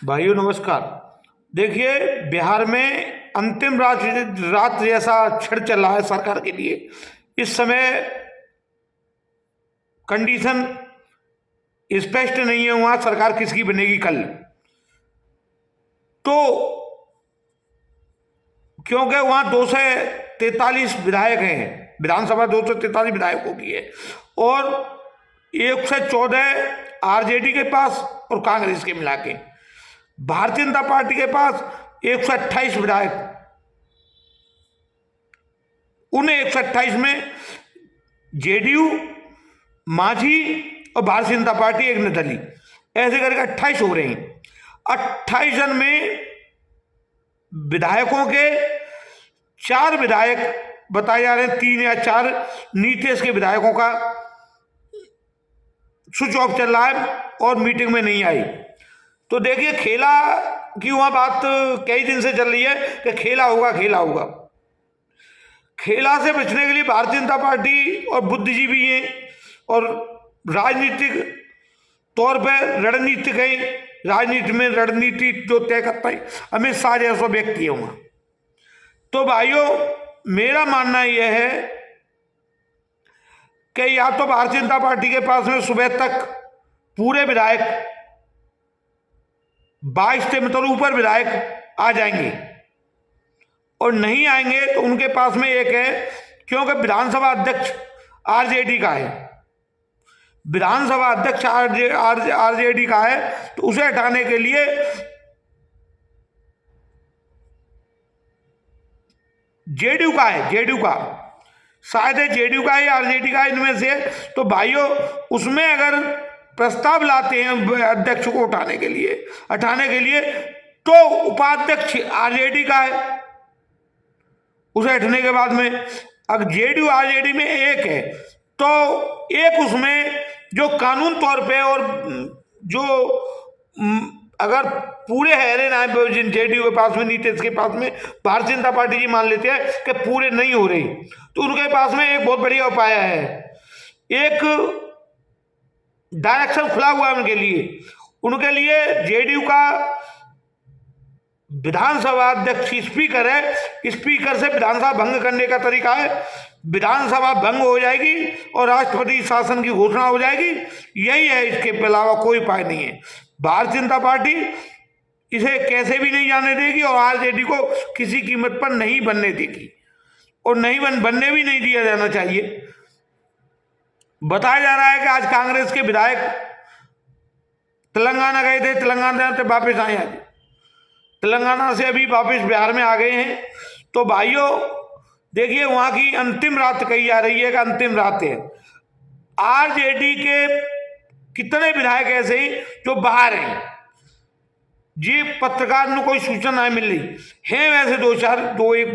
भाइयों नमस्कार। देखिए, बिहार में अंतिम रात रात जैसा क्षण चल रहा है सरकार के लिए। इस समय कंडीशन स्पष्ट नहीं है वहां सरकार किसकी बनेगी कल। तो क्योंकि वहां 243 विधायक हैं, विधानसभा 243 विधायकों की है और 114 आरजेडी के पास और कांग्रेस के मिला के। भारतीय जनता पार्टी के पास 128 विधायक, उन 128 में जेडीयू, मांझी और भारतीय जनता पार्टी एक निर्दलीय, ऐसे करके 28 हो रहे हैं। 28 जन में विधायकों के 4 विधायक बताए जा रहे हैं, 3 या 4 नीतीश के विधायकों का स्विच ऑफ चल रहा है और मीटिंग में नहीं आई। तो देखिए, खेला की वहां बात कई दिन से चल रही है कि खेला होगा खेला होगा। खेला से बचने के लिए भारतीय जनता पार्टी और बुद्धिजीवी हैं और राजनीतिक तौर पर रणनीतिक है, राजनीति में रणनीति जो तय करता है अमित शाह जैसा व्यक्ति है वहां। तो भाइयों, मेरा मानना यह है कि या तो भारतीय जनता पार्टी के पास में सुबह तक पूरे विधायक 22 से मतलब ऊपर विधायक आ जाएंगे और नहीं आएंगे तो उनके पास में एक है, क्योंकि विधानसभा अध्यक्ष आरजेडी का है, विधानसभा अध्यक्ष आरजेडी का है, तो उसे हटाने के लिए जेडीयू का है, जेडीयू का शायद है, जेडीयू का है आरजेडी का, इनमें से। तो भाइयों, उसमें अगर प्रस्ताव लाते हैं अध्यक्ष को हटाने के लिए तो उपाध्यक्ष आरजेडी का है, उसे हटने के बाद में अगर जेडीयू आरजेडी में एक है तो एक उसमें जो कानून तौर पे और जो अगर पूरे हैरे ना जिन जेडीयू के पास में, नीतीश के पास में, भारतीय जनता पार्टी जी मान लेते हैं कि पूरे नहीं हो रही, तो उनके पास में एक बहुत बढ़िया उपाय है, एक डायरेक्शन खुला हुआ है उनके लिए जेडीयू का विधानसभा अध्यक्ष स्पीकर है, स्पीकर से विधानसभा भंग करने का तरीका है, विधानसभा भंग हो जाएगी और राष्ट्रपति शासन की घोषणा हो जाएगी। यही है, इसके अलावा कोई उपाय नहीं है। भारतीय जनता पार्टी इसे कैसे भी नहीं जाने देगी और आरजेडी को किसी कीमत पर नहीं बनने देगी और नहीं बनने भी नहीं दिया जाना चाहिए। बताया जा रहा है कि आज कांग्रेस के विधायक तेलंगाना गए थे, तेलंगाना से वापस आए, आज तेलंगाना से अभी वापस बिहार में आ गए हैं। तो भाइयों देखिए, वहां की अंतिम रात कही जा रही है कि अंतिम रात है। आरजेडी के कितने विधायक ऐसे ही जो बाहर हैं, जी पत्रकार ने कोई सूचना नहीं मिल रही है, वैसे 2-4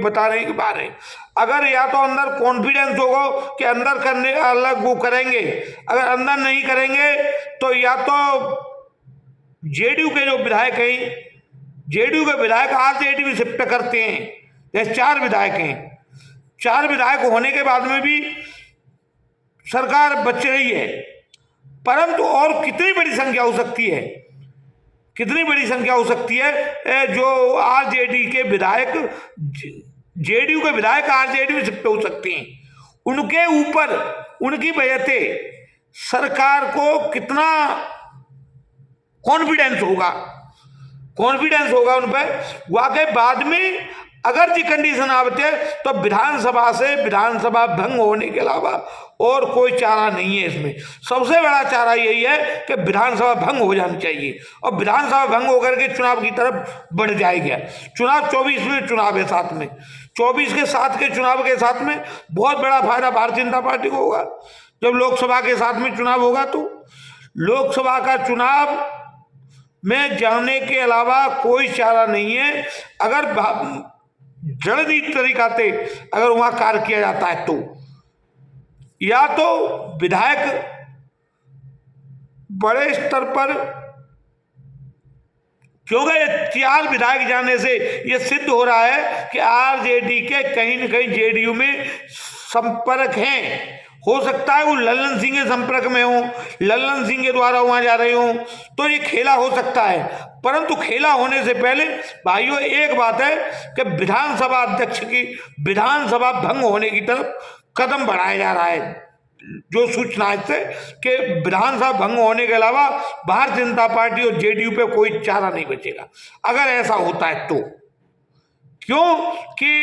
बता रहे हैं कि बाहर है। अगर या तो अंदर कॉन्फिडेंस होगा कि अंदर करने का अलग वो करेंगे, अगर अंदर नहीं करेंगे तो या तो जेडीयू के जो विधायक हैं, जेडीयू के विधायक आरजेडी में शिफ्ट करते हैं। जैसे 4 विधायक हैं, 4 विधायक होने के बाद में भी सरकार बच रही है, परंतु और कितनी बड़ी संख्या हो सकती है, कितनी बड़ी संख्या हो सकती है जो आरजेडी के विधायक, जेडीयू के विधायक आरजेडी में शिफ्ट हो सकते हैं। उनके ऊपर उनकी वजह से सरकार को कितना कॉन्फिडेंस होगा उन पर। वाकई बाद में अगर जी कंडीशन आते हैं तो विधानसभा से विधानसभा भंग होने के अलावा और कोई चारा नहीं है। इसमें सबसे बड़ा चारा यही है कि विधानसभा भंग हो जानी चाहिए और विधानसभा भंग होकर के चुनाव की तरफ बढ़ जाएगा। चुनाव 24 में चुनाव है, साथ में 24 के साथ के चुनाव के साथ में बहुत बड़ा फायदा भारतीय जनता पार्टी को होगा। जब लोकसभा के साथ में चुनाव होगा तो लोकसभा का चुनाव में जाने के अलावा कोई चारा नहीं है। अगर रणनीतिक तरीका से अगर वहां कार्य किया जाता है तो या तो विधायक बड़े स्तर पर, क्योंकि 4 विधायक जाने से यह सिद्ध हो रहा है कि आरजेडी के कहीं न कहीं जेडीयू में संपर्क हैं, हो सकता है वो लल्लन सिंह के संपर्क में हो, लल्लन सिंह के द्वारा वहां जा रहे हो, तो ये खेला हो सकता है। परंतु खेला होने से पहले भाइयों एक बात है कि विधानसभा अध्यक्ष की विधानसभा भंग होने की तरफ कदम बढ़ाया जा रहा है। जो सूचना है कि विधानसभा भंग होने के अलावा भारतीय जनता पार्टी और जेडीयू पे कोई चारा नहीं बचेगा अगर ऐसा होता है तो। क्यों कि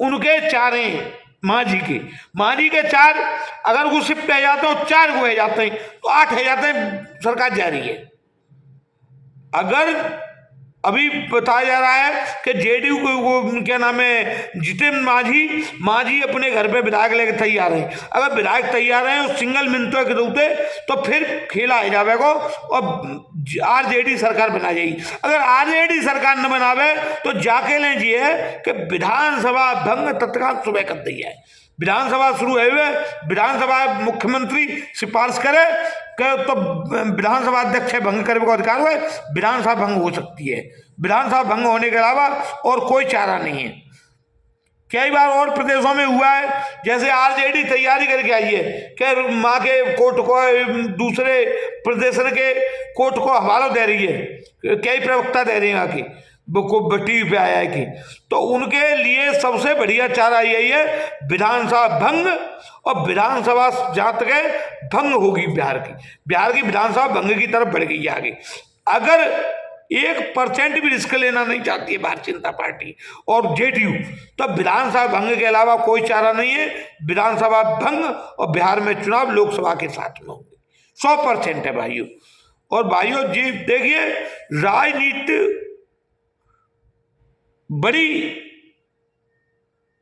उनके चारे मांझी के चार अगर वो शिफ्ट रह जाते हैं, 4 को रह जाते हैं तो 8 रह जाते हैं, सरकार जा रही है। अगर अभी बताया जा रहा है कि जेडीयू को वो क्या नाम है जितेंद्र मांझी अपने घर पे विधायक लेके तैयार हैं। अगर विधायक तैयार हैं और सिंगल मिनटों के रूपे तो फिर खेला है जावेगा और आरजेडी सरकार बना जाएगी। अगर आरजेडी सरकार न बनावे तो जाके लें जी है कि विधानसभा भंग तत्काल सुबह कर दी है। विधानसभा शुरू है हुए विधानसभा मुख्यमंत्री सिफारिश करे तो विधानसभा अध्यक्ष भंग करने का अधिकार हुआ, विधानसभा भंग हो सकती है। विधानसभा भंग होने के अलावा और कोई चारा नहीं है। कई बार और प्रदेशों में हुआ है, जैसे आरजेडी तैयारी करके आई है कि माँ के कोर्ट को दूसरे प्रदेश के कोर्ट को हवाला दे रही है, कई प्रवक्ता दे रहे हैं आके टीवी पे आया है कि तो उनके लिए सबसे बढ़िया चारा यही है विधानसभा भंग। और विधानसभा जहां तक है भंग होगी बिहार की विधानसभा भंग की तरफ बढ़ गई आगे। अगर 1% भी रिस्क लेना नहीं चाहती है भारतीय जनता पार्टी और जेडीयू तो विधानसभा भंग के अलावा कोई चारा नहीं है। विधानसभा भंग और बिहार में चुनाव लोकसभा के साथ में होंगे, 100% है भाइयों। और भाइयों जी देखिए राजनीति बड़ी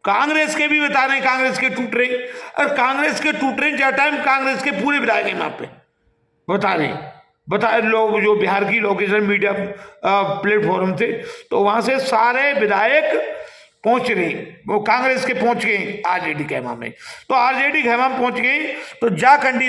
कांग्रेस के भी बता रहे हैं, कांग्रेस के टूट रहे, और कांग्रेस के टूट रहे ज्यादा टाइम कांग्रेस के पूरे विधायक हैं वहां पे बता रहे लोग जो बिहार की लोकेशन मीडिया प्लेटफॉर्म थे तो वहां से सारे विधायक पहुंच रहे, वो कांग्रेस के पहुंच गए आरजेडी खेमा में। तो आरजेडी खेमा में पहुंच गए तो जा कंडीशन